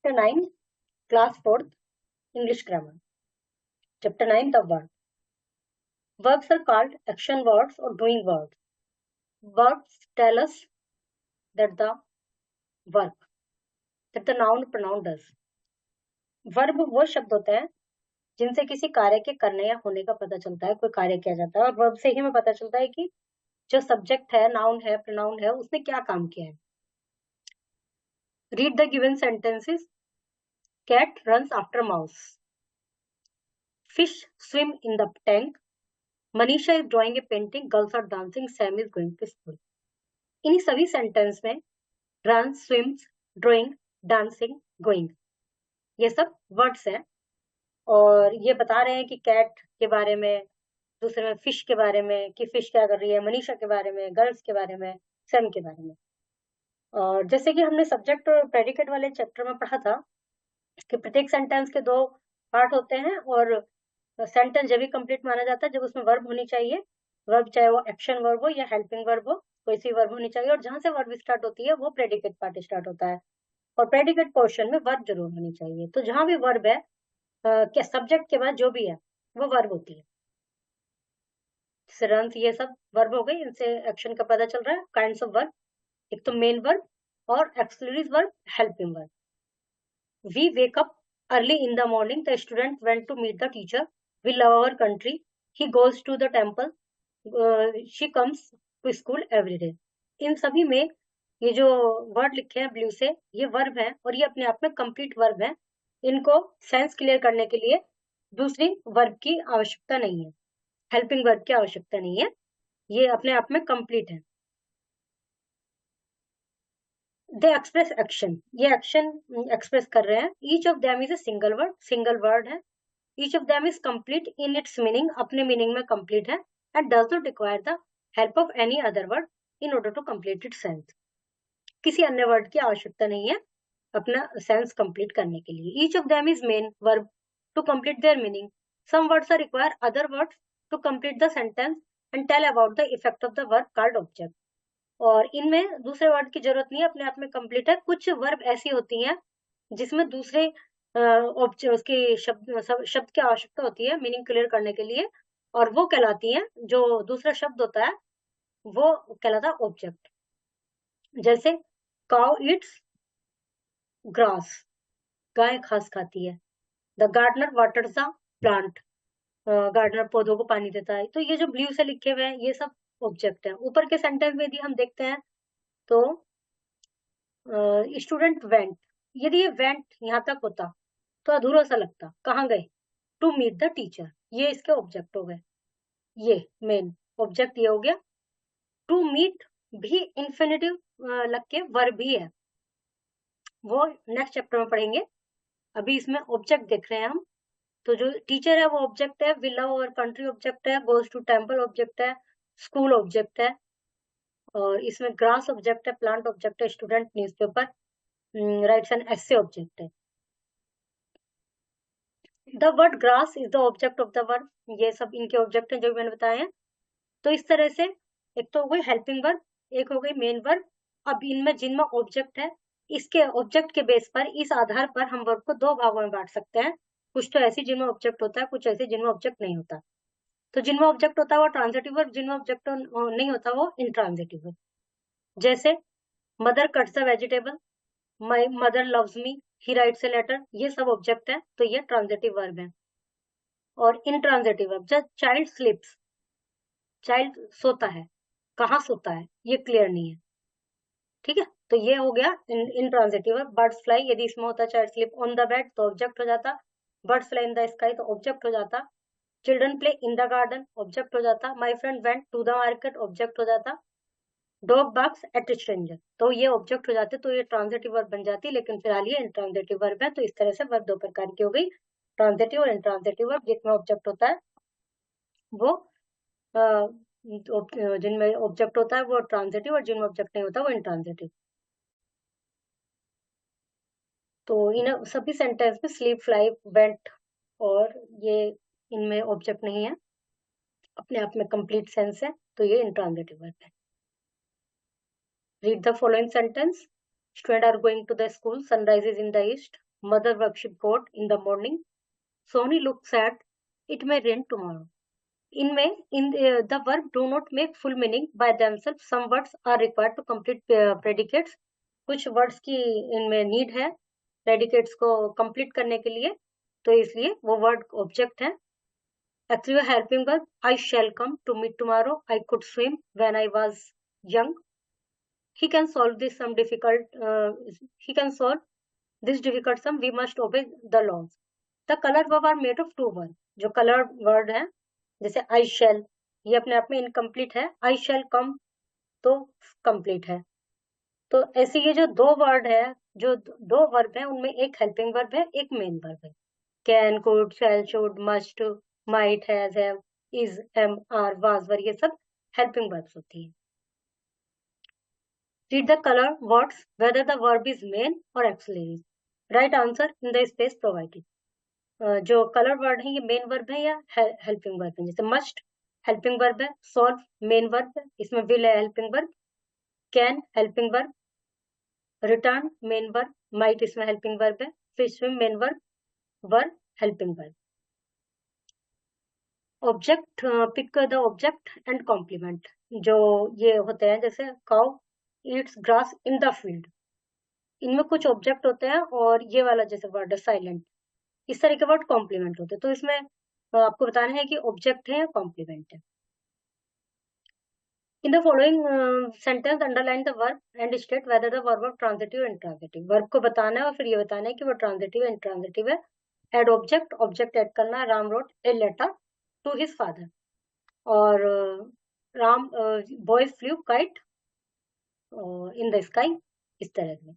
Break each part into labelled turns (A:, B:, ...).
A: Chapter 9, Class 4th, English Grammar. Chapter 9, the verb. Verbs are called action words or doing words. Verbs tell us that the work, that the pronoun does. Verb वो शब्द होते हैं जिनसे किसी कार्य के करने या होने का पता चलता है, कोई कार्य किया जाता है, और वर्ब से ही हमें पता चलता है कि जो सब्जेक्ट है, नाउन है, प्रोनाउन है, उसने क्या काम किया है. Read the given sentences. Cat runs after mouse. Fish swim in the tank. Manisha is drawing a painting. Girls are dancing. Sam is going to school. इन्हीं सभी सेंटेंस में run, swims, drawing, dancing, going, ये सब words हैं. और ये बता रहे हैं कि कैट के बारे में, दूसरे में फिश के बारे में कि फिश क्या कर रही है, मनीषा के बारे में, गर्ल्स के बारे में, सैम के बारे में. और जैसे कि हमने सब्जेक्ट और प्रेडिकेट वाले चैप्टर में पढ़ा था कि प्रत्येक सेंटेंस के दो पार्ट होते हैं और सेंटेंस जब भी कंप्लीट माना जाता है जब उसमें वर्ब होनी चाहिए. वर्ब चाहे वो एक्शन वर्ब हो या हेल्पिंग वर्ब हो, कोई सी वर्ब होनी चाहिए. और जहां से वर्ब स्टार्ट होती है वो प्रेडिकेट पार्ट स्टार्ट होता है, और प्रेडिकेट पोर्शन में वर्ब जरूर होनी चाहिए. तो जहां भी वर्ब है, क्या सब्जेक्ट के बाद जो भी है वो वर्ब होती है. रन, ये सब वर्ब हो गई, इनसे एक्शन का पता चल रहा है. काइंड्स ऑफ वर्ब, एक तो मेन वर्ब और exclusive verb, helping verb. We wake up early in the morning. The student went to meet the teacher. We love our country. He goes to the temple. She comes to school every day. इन सभी में ये जो word लिखे हैं blue से, ये verb है और ये अपने आप में कंप्लीट वर्ब है. इनको सेंस क्लियर करने के लिए दूसरी वर्ब की आवश्यकता नहीं है, हेल्पिंग वर्ब की आवश्यकता नहीं है, ये अपने आप में कंप्लीट है. दे एक्सप्रेस एक्शन, ये एक्शन एक्सप्रेस कर रहे हैं. Each of them is a single word, single word है. Each of them is complete in its meaning, अपने मीनिंग में कंप्लीट है. And does not require the help of any other word in order to complete its sense. किसी अन्य word की आवश्यकता नहीं है अपना सेंस कंप्लीट करने के लिए. Each of them is main verb to complete their meaning. Some words are require other words to complete the sentence and tell about the effect of the verb called object. और इनमें दूसरे word की जरूरत नहीं है, अपने आप में कंप्लीट है. कुछ वर्ब ऐसी होती हैं जिसमें दूसरे उसके शब्द की आवश्यकता होती है मीनिंग क्लियर करने के लिए, और वो कहलाती हैं, जो दूसरा शब्द होता है वो कहलाता है ऑब्जेक्ट. जैसे काउ इट्स ग्रास, गाय घास खाती है. The gardener waters the plant, gardener पौधों को पानी देता है. तो ये जो ब्लू से लिखे हुए हैं ये सब ऑब्जेक्ट है. ऊपर के सेंटेंस में यदि हम देखते हैं तो स्टूडेंट वेंट, यदि ये वेंट यहाँ तक होता तो अधूरा सा लगता. कहाँ गए? टू मीट द टीचर, ये इसके ऑब्जेक्ट हो गए. ये मेन ऑब्जेक्ट ये हो गया. टू मीट भी इंफिनिटिव लग के वर्ब भी है, वो नेक्स्ट चैप्टर में पढ़ेंगे. अभी इसमें ऑब्जेक्ट देख रहे हैं हम. तो जो टीचर है वो ऑब्जेक्ट है. We love our country object है. गोज टू टेम्पल ऑब्जेक्ट है. स्कूल ऑब्जेक्ट है. और इसमें ग्रास ऑब्जेक्ट है. प्लांट ऑब्जेक्ट है. Student newspaper writes an essay object है. The word grass is the object of the verb. ये सब इनके ऑब्जेक्ट हैं जो मैंने बताए हैं. तो इस तरह से एक तो हो गई हेल्पिंग वर्ब, एक हो गई मेन वर्ब. अब इनमें जिनमें ऑब्जेक्ट है, इसके ऑब्जेक्ट के बेस पर, इस आधार पर हम वर्ब को दो भागों में बांट सकते हैं. कुछ तो ऐसी जिनमें ऑब्जेक्ट होता है, कुछ ऐसी जिनमें ऑब्जेक्ट नहीं होता. तो जिनमें ऑब्जेक्ट होता है वो ट्रांजिटिव वर्ब, जिनमें ऑब्जेक्ट नहीं होता वो इंट्रांजिटिव वर्ब. जैसे mother cuts the vegetable, my mother loves me, he writes a letter, ये सब ऑब्जेक्ट है तो ये ट्रांजिटिव वर्ब है. और इंट्रांजिटिव वर्ब, जब चाइल्ड स्लीप्स, चाइल्ड सोता है, कहाँ सोता है ये क्लियर नहीं है. ठीक है, तो ये हो गया इंट्रांजिटिव वर्ब. बर्ड्स फ्लाई, यदि इसमें होता child sleep on the bed तो ऑब्जेक्ट हो जाता. Birds fly in the sky तो ऑब्जेक्ट हो जाता. Children play in the garden object हो जाता. My friend went to the market object हो जाता. डॉग बार्क्स एट स्ट्रेंजर, तो ये ऑब्जेक्ट हो जाते. तो ये ट्रांजिटिव वर्ब बन जाती, लेकिन फिलहाल ये इंट्रांजिटिव वर्ब है. तो इस तरह से वर्ब दो प्रकार की हो गई, ट्रांजिटिव और इंट्रांजिटिव वर्ब. जिसमें ऑब्जेक्ट होता है वो जिनमें ऑब्जेक्ट होता है वो ट्रांजिटिव, और जिनमें ऑब्जेक्ट नहीं होता वो इंट्रांजिटिव. तो इन सभी सेंटेंस में स्लीप, फ्लाई, वेंट और ये इनमें ऑब्जेक्ट नहीं है, अपने आप में कंप्लीट सेंस है, तो ये इंट्रांजिटिव वर्ब है. Read the following sentence. Students are going to the school. Sunrise is in the east. mother worship God in the morning. Sony looks sad. It may rain tomorrow. इनमें the verb do not make full meaning by themselves. Some words are required to complete predicates. कुछ words की इनमें need है predicates को complete करने के लिए, तो इसलिए वो word object है. Actually helping verb, I shall come to meet tomorrow. I could swim when I was young. He can solve this some difficult. He can solve this difficult sum. We must obey the laws. The color verb are made of two words. जो color word है, जैसे I shall, ये अपने आप में incomplete है. I shall come तो complete है. तो ऐसे ये जो दो वर्ड है, जो दो वर्ब है, उनमें एक हेल्पिंग वर्ब है, एक मेन वर्ब है. Can, could, shall, should, must, might, has, have, is, am, are, was, were, ये सब हेल्पिंग वर्ब्स होती है. Read the color words whether the verb is main or auxiliary. Right answer in the space provided. जो colour word है ये main verb है या helping verb है. जैसे मस्ट हेल्पिंग वर्ब है, सॉल्व मेन वर्ब है, इसमें विल है helping verb, can helping verb, return main verb, might इसमें हेल्पिंग वर्ब है, फिर swim main verb, were helping verb. Object, pick the object and complement. जो ये होते हैं जैसे cow eats grass in the field, इनमें कुछ ऑब्जेक्ट होते हैं और ये वाला जैसे वर्ड है साइलेंट, इस तरह के वर्ड कॉम्प्लीमेंट होते हैं. तो इसमें आपको बताना है कि ऑब्जेक्ट है या कॉम्प्लीमेंट है. In the following sentence underline the verb and state whether the verb of transitive and intransitive. Verb को बताना है और फिर ये बताना है कि वो ट्रांजिटिव एंड इंट्रांजिटिव है. एड ऑब्जेक्ट, ऑब्जेक्ट एड करना है. Ram wrote a letter to his father. और Ram boys flew kite in the sky. इस तरह से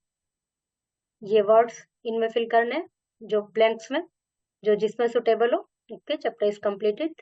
A: ये वर्ड्स इनमें फिल करने जो ब्लैंक्स में, जो जिसमें सुटेबल हो. Okay, chapter is completed.